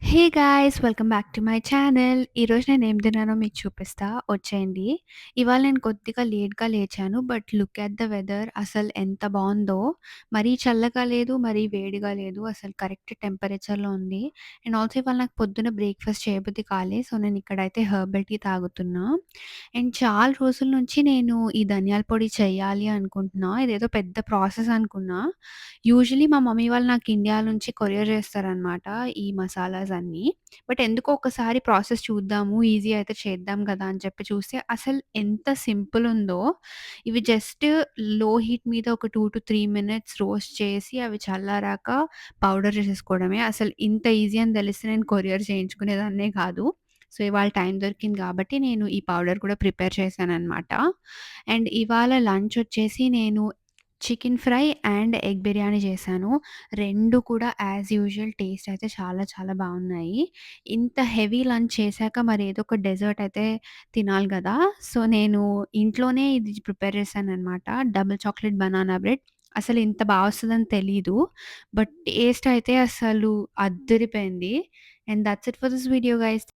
Hey guys! Welcome back to my channel. ఈరోజు నేనేం తిన్నానో మీకు చూపిస్తా వచ్చేయండి. ఇవాళ నేను కొద్దిగా లేట్‌గా లేచాను. But look at the weather అసలు ఎంత బావుందో. మరీ చల్లగా లేదు, మరీ వేడిగా లేదు. అసలు కరెక్ట్ టెంపరేచర్‌లో ఉంది. అండ్ ఆల్సో ఇవాళ నాకు పొద్దున్న బ్రేక్‌ఫాస్ట్ చేయబుద్ధి కాలే. సో, నేను ఇక్కడైతే హెర్బల్ టీ తాగుతున్నా. అండ్ చాలా రోజుల నుంచి నేను ఈ ధనియాల పొడి చేయాలి అనుకుంటున్నా. ఇదేదో పెద్ద ప్రాసెస్ అనుకున్నా. యూజువల్లీ మా మమ్మీ వాళ్ళు నాకు ఇండియా నుంచి కొరియర్ చేస్తారనమాట ఈ మసాలాస్ అన్నీ. బట్ ఎందుకో ఒకసారి ప్రాసెస్ చూద్దాము, ఈజీ అయితే చేద్దాం కదా అని చెప్పి చూస్తే అసలు ఎంత సింపుల్ ఉందో. ఇవి జస్ట్ లో హీట్ మీద ఒక 2-3 మినిట్స్ రోస్ట్ చేసి అవి చల్లారాక పౌడర్ చేసేసుకోవడమే. అసలు ఇంత ఈజీ అని తెలిస్తే నేను కొరియర్ చేయించుకునేదాన్నే కాదు. సో, ఇవాళ టైం దొరికింది కాబట్టి నేను ఈ పౌడర్ కూడా ప్రిపేర్ చేశాననమాట. అండ్ ఇవాళ లంచ్ వచ్చేసి నేను chicken fry and egg biryani చేశాను. 2 కూడా యాజ్ యూజువల్ టేస్ట్ అయితే చాలా చాలా బావున్నాయి. ఇంత హెవీ లంచ్ చేశాక మరి ఏదో ఒక డెజర్ట్ అయితే తినాలి గదా! సో, నేను ఇంట్లోనే ఇది ప్రిపేర్ చేశాననమాట. Double chocolate banana bread. అసలు ఇంత బా వస్తదని తెలీదు. బట్ టేస్ట్ అయితే అసలు అద్దిరిపోయింది. And that's it for this video guys.